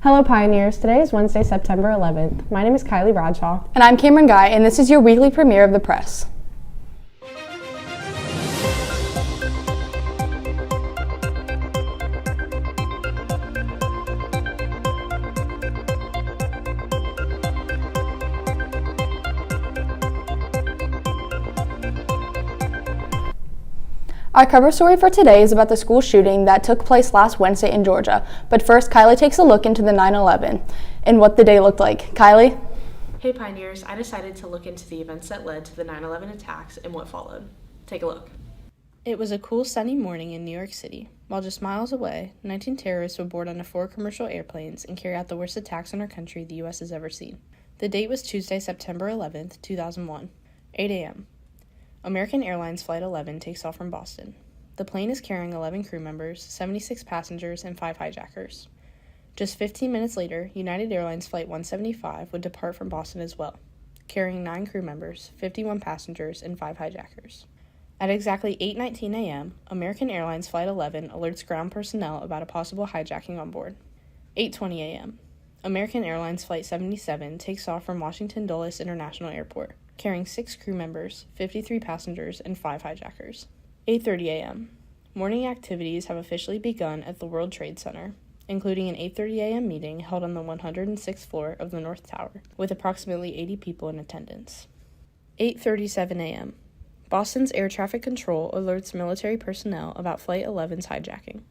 Hello Pioneers, today is Wednesday, September 11th. My name is Kylie Bradshaw. And I'm Cameron Guy, and this is your weekly premiere of the press. Our cover story for today is about the school shooting that took place last Wednesday in Georgia. But first, Kylie takes a look into the 9/11 and what the day looked like. Kylie? Hey Pioneers, I decided to look into the events that led to the 9/11 attacks and what followed. Take a look. It was a cool, sunny morning in New York City. While just miles away, 19 terrorists would board onto 4 commercial airplanes and carry out the worst attacks on our country the U.S. has ever seen. The date was Tuesday, September 11th, 2001, 8 a.m. American Airlines Flight 11 takes off from Boston. The plane is carrying 11 crew members, 76 passengers, and 5 hijackers. Just 15 minutes later, United Airlines Flight 175 would depart from Boston as well, carrying 9 crew members, 51 passengers, and 5 hijackers. At exactly 8:19 a.m., American Airlines Flight 11 alerts ground personnel about a possible hijacking on board. 8:20 a.m., American Airlines Flight 77 takes off from Washington Dulles International Airport, carrying 6 crew members, 53 passengers, and 5 hijackers. 8:30 a.m. Morning activities have officially begun at the World Trade Center, including an 8:30 a.m. meeting held on the 106th floor of the North Tower, with approximately 80 people in attendance. 8:37 a.m. Boston's air traffic control alerts military personnel about Flight 11's hijacking.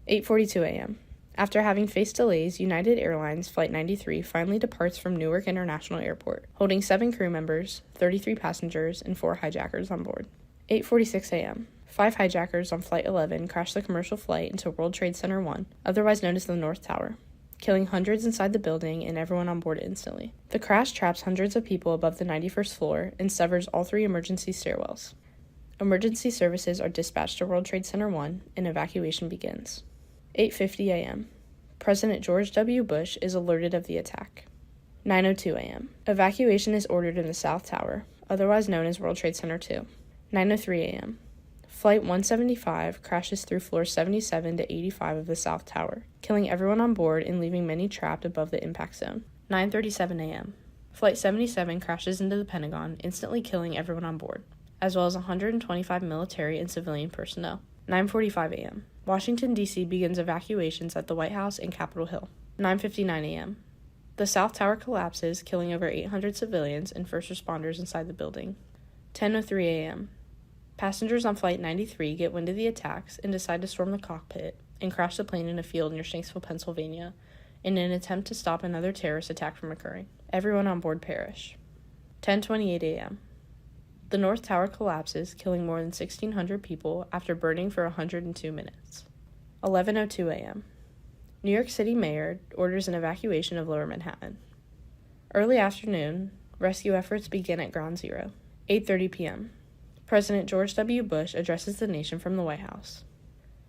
8:42 a.m. After having faced delays, United Airlines Flight 93 finally departs from Newark International Airport, holding 7 crew members, 33 passengers, and 4 hijackers on board. 8:46 a.m. 5 hijackers on Flight 11 crash the commercial flight into World Trade Center 1, otherwise known as the North Tower, killing hundreds inside the building and everyone on board instantly. The crash traps hundreds of people above the 91st floor and severs all 3 emergency stairwells. Emergency services are dispatched to World Trade Center 1, and evacuation begins. 8:50 a.m. President George W. Bush is alerted of the attack. 9:02 a.m. Evacuation is ordered in the South Tower, otherwise known as World Trade Center 2. 9:03 a.m. Flight 175 crashes through floors 77 to 85 of the South Tower, killing everyone on board and leaving many trapped above the impact zone. 9:37 a.m. Flight 77 crashes into the Pentagon, instantly killing everyone on board, as well as 125 military and civilian personnel. 9:45 a.m. Washington, D.C. begins evacuations at the White House and Capitol Hill. 9:59 a.m. The South Tower collapses, killing over 800 civilians and first responders inside the building. 10:03 a.m. Passengers on Flight 93 get wind of the attacks and decide to storm the cockpit and crash the plane in a field near Shanksville, Pennsylvania, in an attempt to stop another terrorist attack from occurring. Everyone on board perish. 10:28 a.m. The North Tower collapses, killing more than 1,600 people after burning for 102 minutes. 11:02 a.m. New York City Mayor orders an evacuation of Lower Manhattan. Early afternoon, rescue efforts begin at Ground Zero. 8:30 p.m. President George W. Bush addresses the nation from the White House.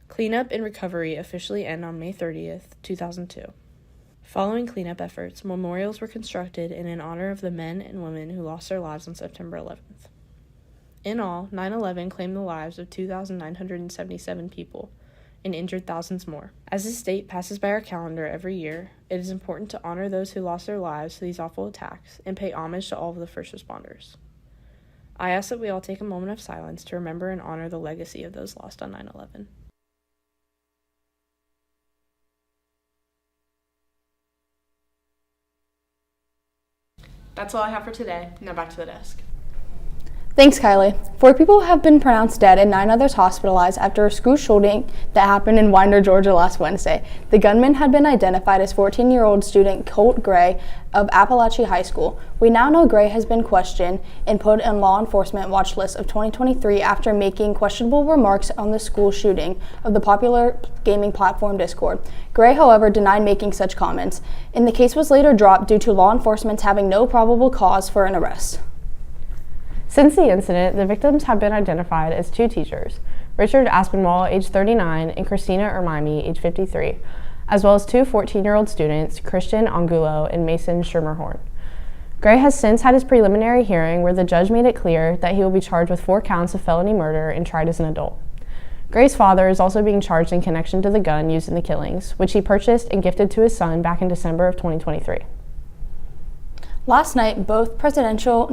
Cleanup and recovery officially end on May 30th, 2002. Following cleanup efforts, memorials were constructed in honor of the men and women who lost their lives on September 11th. In all, 9/11 claimed the lives of 2,977 people and injured thousands more. As this date passes by our calendar every year, it is important to honor those who lost their lives to these awful attacks and pay homage to all of the first responders. I ask that we all take a moment of silence to remember and honor the legacy of those lost on 9/11. That's all I have for today. Now back to the desk. Thanks, Kylie. 4 people have been pronounced dead and 9 others hospitalized after a school shooting that happened in Winder, Georgia last Wednesday. The gunman had been identified as 14-year-old student Colt Gray of Appalachia High School. We now know Gray has been questioned and put on law enforcement watch list of 2023 after making questionable remarks on the school shooting of the popular gaming platform Discord. Gray, however, denied making such comments, and the case was later dropped due to law enforcement having no probable cause for an arrest. Since the incident, the victims have been identified as 2 teachers, Richard Aspinwall, age 39, and Christina Ermimi, age 53, as well as 2 14-year-old students, Christian Angulo and Mason Schermerhorn. Gray has since had his preliminary hearing where the judge made it clear that he will be charged with 4 counts of felony murder and tried as an adult. Gray's father is also being charged in connection to the gun used in the killings, which he purchased and gifted to his son back in December of 2023. Last night, both presidential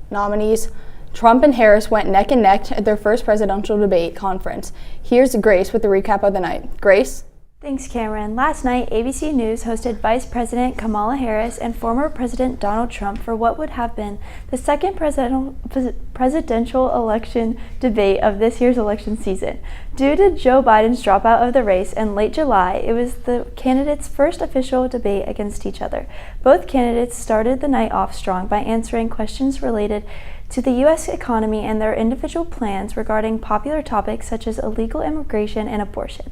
nominees, Trump and Harris, went neck and neck at their first presidential debate conference. Here's Grace with the recap of the night. Grace? Thanks, Cameron. Last night, ABC News hosted Vice President Kamala Harris and former President Donald Trump for what would have been the second presidential election debate of this year's election season. Due to Joe Biden's dropout of the race in late July, it was the candidates' first official debate against each other. Both candidates started the night off strong by answering questions related to the U.S. economy and their individual plans regarding popular topics such as illegal immigration and abortion.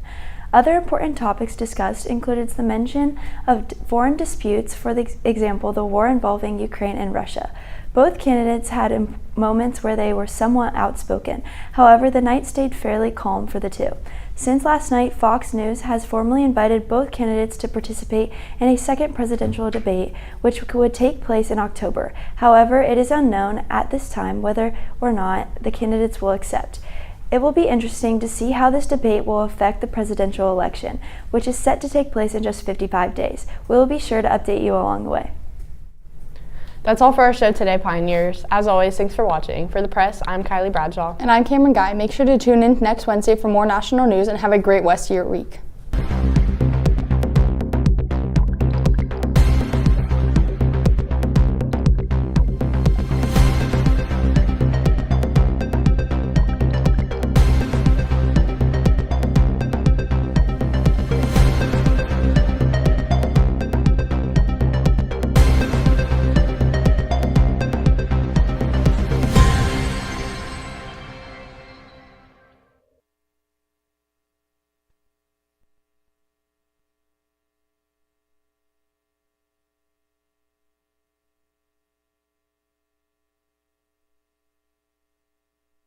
Other important topics discussed included the mention of foreign disputes, for example, the war involving Ukraine and Russia. Both candidates had moments where they were somewhat outspoken. However, the night stayed fairly calm for the two. Since last night, Fox News has formally invited both candidates to participate in a second presidential debate, which would take place in October. However, it is unknown at this time whether or not the candidates will accept. It will be interesting to see how this debate will affect the presidential election, which is set to take place in just 55 days. We will be sure to update you along the way. That's all for our show today, Pioneers. As always, thanks for watching. For the press, I'm Kylie Bradshaw. And I'm Cameron Guy. Make sure to tune in next Wednesday for more national news and have a great rest of your week.